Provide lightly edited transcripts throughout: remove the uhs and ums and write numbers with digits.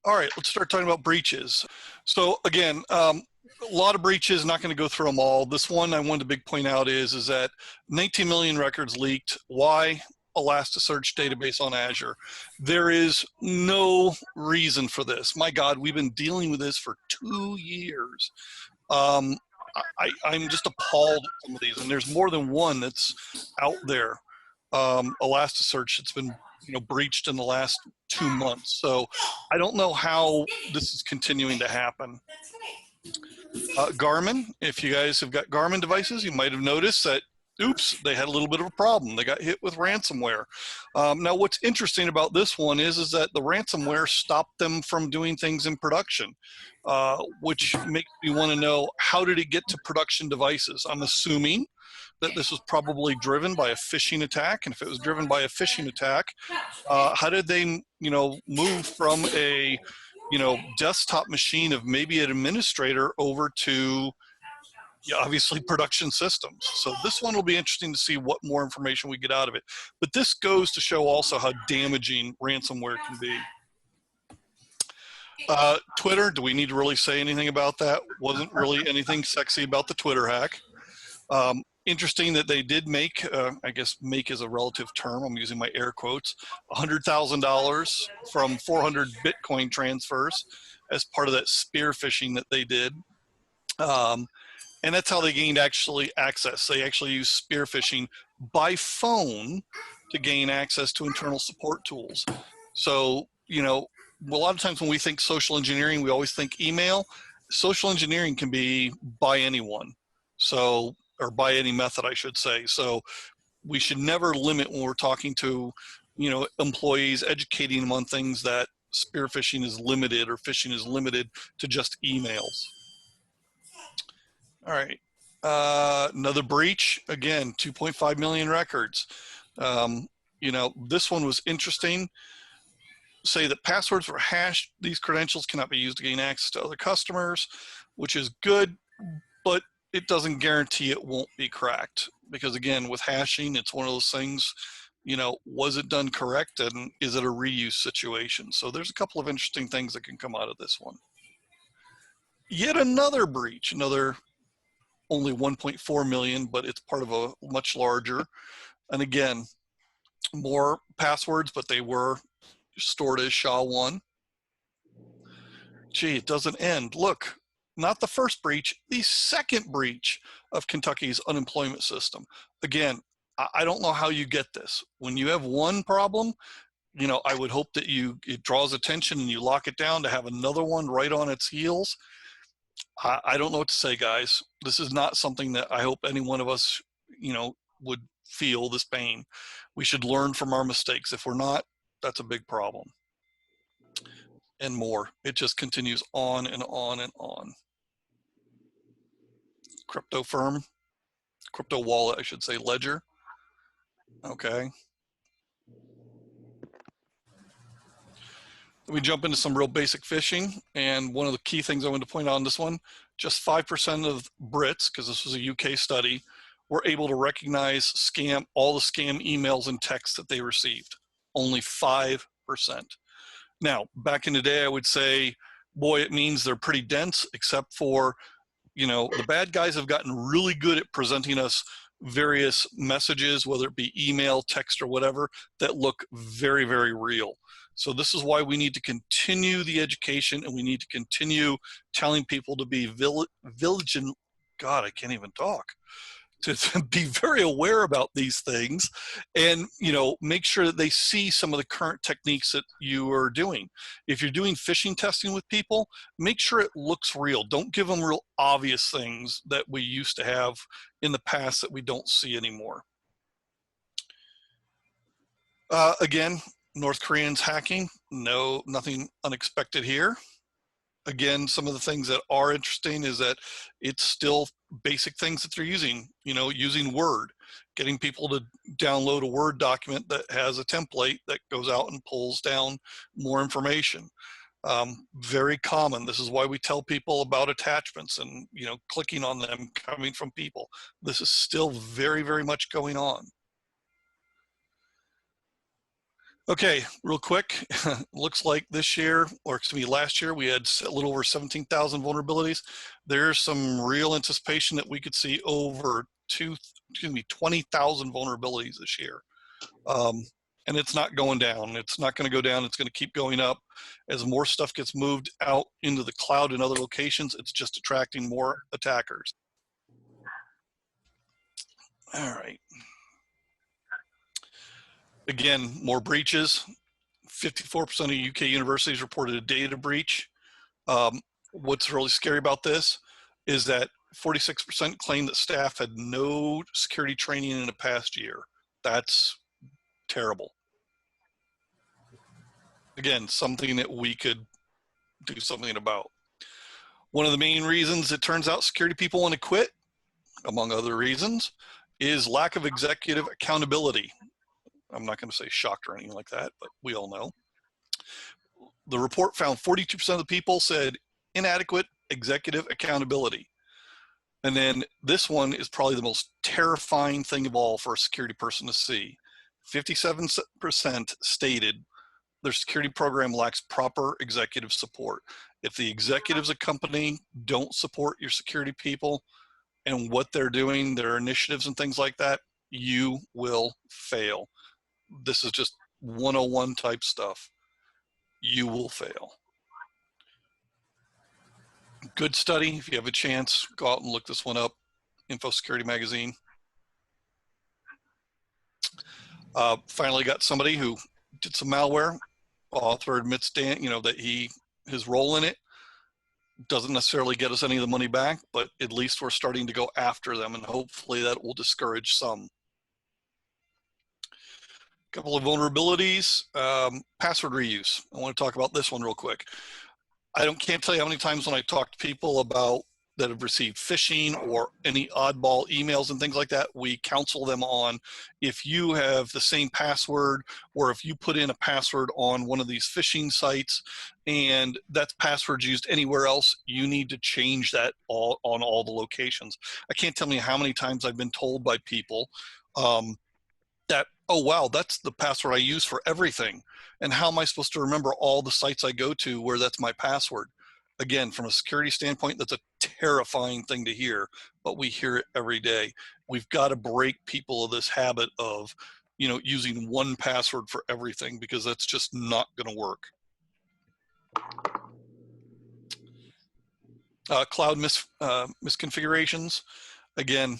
All right, let's start talking about breaches. So again, a lot of breaches, not going to go through them all. This one I wanted to big point out is that 19 million records leaked. Why? Elasticsearch database on Azure. There is no reason for this. My God, we've been dealing with this for 2 years. I'm just appalled at some of these, and there's more than one that's out there. Elasticsearch, it's been breached in the last 2 months. So I don't know how this is continuing to happen. Garmin, if you guys have got Garmin devices, you might have noticed that, oops, they had a little bit of a problem. They got hit with ransomware. Now, what's interesting about this one is that the ransomware stopped them from doing things in production, which makes me want to know, how did it get to production devices? I'm assuming that this was probably driven by a phishing attack. And if it was driven by a phishing attack, how did they, move from a, desktop machine of maybe an administrator over to, obviously, production systems? So this one will be interesting to see what more information we get out of it. But this goes to show also how damaging ransomware can be. Twitter, do we need to really say anything about that? Wasn't really anything sexy about the Twitter hack. Interesting that they did make, I guess make is a relative term, I'm using my air quotes, $100,000 from 400 Bitcoin transfers as part of that spear phishing that they did. And that's how they gained access. They actually used spear phishing by phone to gain access to internal support tools. So, a lot of times when we think social engineering, we always think email. Social engineering can be by anyone. So, or by any method, I should say. So we should never limit when we're talking to, employees, educating them on things that spear phishing is limited or phishing is limited to just emails. All right, another breach, again, 2.5 million records. This one was interesting. Say that passwords were hashed. These credentials cannot be used to gain access to other customers, which is good, but it doesn't guarantee it won't be cracked, because again, with hashing, it's one of those things, was it done correct, and is it a reuse situation? So there's a couple of interesting things that can come out of this one. Yet another breach, another only 1.4 million, but it's part of a much larger, and again, more passwords, but they were stored as SHA-1. Gee, it doesn't end. Look. Not the first breach, the second breach of Kentucky's unemployment system. Again, I don't know how you get this. When you have one problem, I would hope that it draws attention and you lock it down to have another one right on its heels. I don't know what to say, guys. This is not something that I hope any one of us, would feel this pain. We should learn from our mistakes. If we're not, that's a big problem. And more. It just continues on and on and on. Crypto firm, crypto wallet, I should say, ledger. Okay. Then we jump into some real basic phishing. And one of the key things I want to point out on this one, just 5% of Brits, because this was a UK study, were able to recognize all the scam emails and texts that they received. Only 5%. Now, back in the day, I would say, boy, it means they're pretty dense, except for, the bad guys have gotten really good at presenting us various messages, whether it be email, text, or whatever, that look very, very real. So this is why we need to continue the education, and we need to continue telling people to be vigilant. God, I can't even talk. To be very aware about these things, and make sure that they see some of the current techniques that you are doing. If you're doing phishing testing with people, make sure it looks real. Don't give them real obvious things that we used to have in the past that we don't see anymore. Again, North Koreans hacking, nothing unexpected here. Again, some of the things that are interesting is that it's still basic things that they're using, using Word, getting people to download a Word document that has a template that goes out and pulls down more information. Very common. This is why we tell people about attachments and, clicking on them coming from people. This is still very, very much going on. Okay, real quick, looks like this year, or excuse me, last year, we had a little over 17,000 vulnerabilities. There's some real anticipation that we could see over 20,000 vulnerabilities this year. And it's not going down. It's not going to go down. It's going to keep going up. As more stuff gets moved out into the cloud and other locations, it's just attracting more attackers. All right. Again, more breaches. 54% of UK universities reported a data breach. What's really scary about this is that 46% claim that staff had no security training in the past year. That's terrible. Again, something that we could do something about. One of the main reasons it turns out security people want to quit, among other reasons, is lack of executive accountability. I'm not going to say shocked or anything like that, but we all know. The report found 42% of the people said inadequate executive accountability. And then this one is probably the most terrifying thing of all for a security person to see. 57% stated their security program lacks proper executive support. If the executives of a company don't support your security people and what they're doing, their initiatives and things like that, you will fail. This is just 101 type stuff. You will fail. Good study. If you have a chance, go out and look this one up. Info Security Magazine. Finally got somebody who did some malware. Author admits that his role in it doesn't necessarily get us any of the money back, but at least we're starting to go after them, and hopefully that will discourage some. A couple of vulnerabilities. Password reuse. I want to talk about this one real quick. Can't tell you how many times when I talk to people about that have received phishing or any oddball emails and things like that, we counsel them on, if you have the same password, or if you put in a password on one of these phishing sites and that password's used anywhere else, you need to change that on all the locations. I can't tell you how many times I've been told by people that, oh wow, that's the password I use for everything, and how am I supposed to remember all the sites I go to where that's my password? Again, from a security standpoint, that's a terrifying thing to hear, but we hear it every day. We've got to break people of this habit of, using one password for everything, because that's just not going to work. Cloud misconfigurations. Again,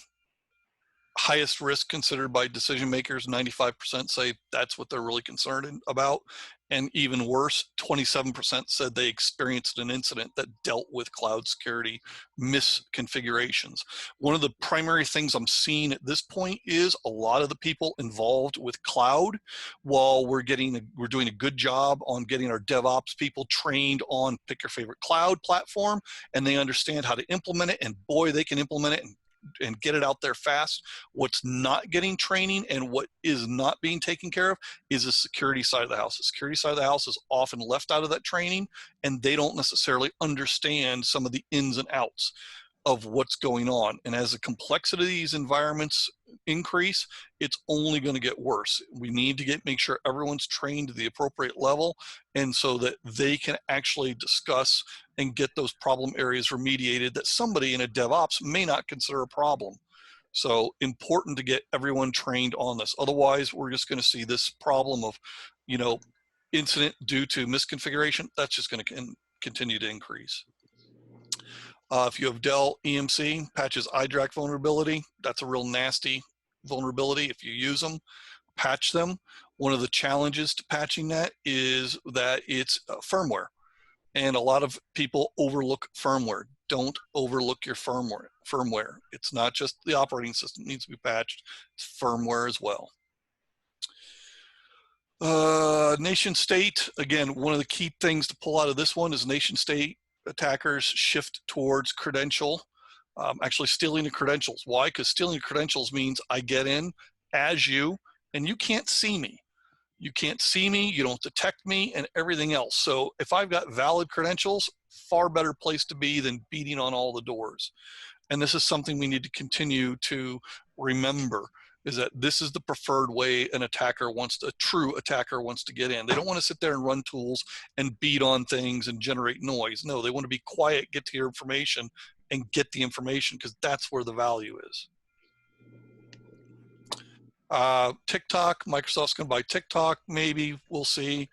highest risk considered by decision makers, 95% say that's what they're really concerned about. And even worse, 27% said they experienced an incident that dealt with cloud security misconfigurations. One of the primary things I'm seeing at this point is a lot of the people involved with cloud, while we're doing a good job on getting our DevOps people trained on pick your favorite cloud platform, and they understand how to implement it, and boy, they can implement it and get it out there fast. What's not getting training and what is not being taken care of is the security side of the house. The security side of the house is often left out of that training, and they don't necessarily understand some of the ins and outs of what's going on. And as the complexity of these environments increase, it's only going to get worse. We need to make sure everyone's trained to the appropriate level, and so that they can actually discuss and get those problem areas remediated that somebody in a DevOps may not consider a problem. So important to get everyone trained on this. Otherwise, we're just going to see this problem of, incident due to misconfiguration. That's just going to continue to increase. If you have Dell EMC, patches Idrac vulnerability, that's a real nasty vulnerability. If you use them, patch them. One of the challenges to patching that is that it's firmware. And a lot of people overlook firmware. Don't overlook your firmware. It's not just the operating system needs to be patched, it's firmware as well. Nation state, again, one of the key things to pull out of this one is nation state attackers shift towards credential, actually stealing the credentials. Why? Because stealing the credentials means I get in as you, and you can't see me. You can't see me, you don't detect me, and everything else. So if I've got valid credentials, far better place to be than beating on all the doors. And this is something we need to continue to remember. is that this is the preferred way a true attacker wants to get in. They don't want to sit there and run tools and beat on things and generate noise. No, they want to be quiet, get to your information, and get the information, because that's where the value is. TikTok, Microsoft's going to buy TikTok, maybe, we'll see.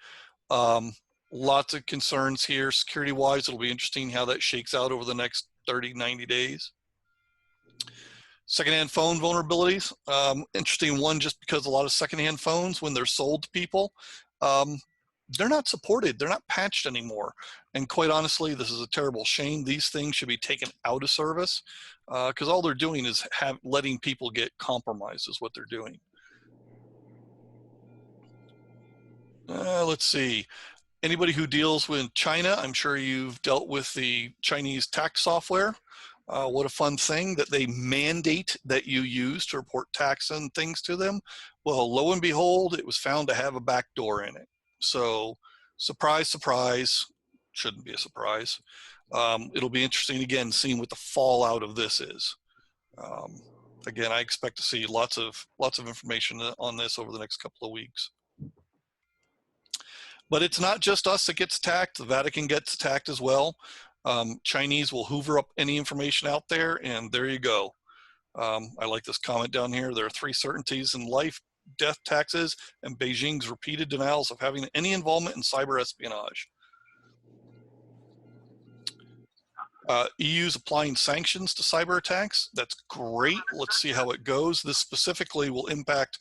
Lots of concerns here security-wise. It'll be interesting how that shakes out over the next 30, 90 days. Secondhand phone vulnerabilities, interesting one, just because a lot of secondhand phones, when they're sold to people, they're not supported, they're not patched anymore. And quite honestly, this is a terrible shame. These things should be taken out of service, because all they're doing is letting people get compromised is what they're doing. Let's see. Anybody who deals with China, I'm sure you've dealt with the Chinese tax software. What a fun thing that they mandate that you use to report tax and things to them. Well, lo and behold, it was found to have a backdoor in it. So surprise, surprise, shouldn't be a surprise. It'll be interesting, again, seeing what the fallout of this is. Again, I expect to see lots of information on this over the next couple of weeks. But it's not just us that gets attacked. The Vatican gets attacked as well. Chinese will hoover up any information out there, and there you go. I like this comment down here. There are 3 certainties in life: death, taxes, and Beijing's repeated denials of having any involvement in cyber espionage. EU's applying sanctions to cyber attacks. That's great. Let's see how it goes. This specifically will impact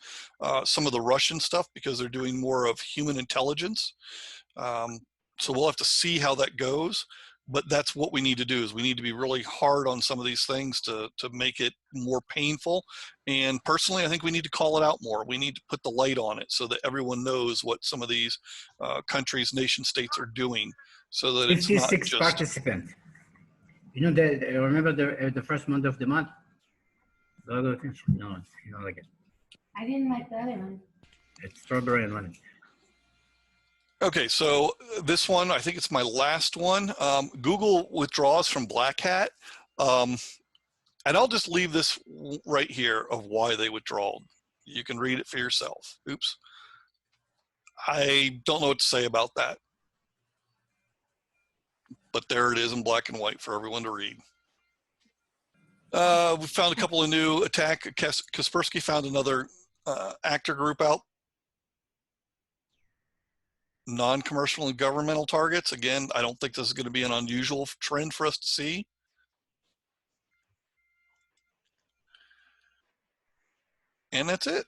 some of the Russian stuff, because they're doing more of human intelligence. So we'll have to see how that goes. But that's what we need to do, is we need to be really hard on some of these things to make it more painful. And personally, I think we need to call it out more. We need to put the light on it so that everyone knows what some of these countries, nation states are doing, so that it's not just... participants. You know, remember the first month of the month? No, you don't like it. I didn't like that one. It's strawberry and lemon. Okay, so this one, I think it's my last one. Google withdraws from Black Hat. And I'll just leave this right here of why they withdrew. You can read it for yourself. Oops. I don't know what to say about that. But there it is in black and white for everyone to read. We found a couple of new attack. Kaspersky found another actor group out. Non-commercial and governmental targets. Again, I don't think this is going to be an unusual trend for us to see. And that's it.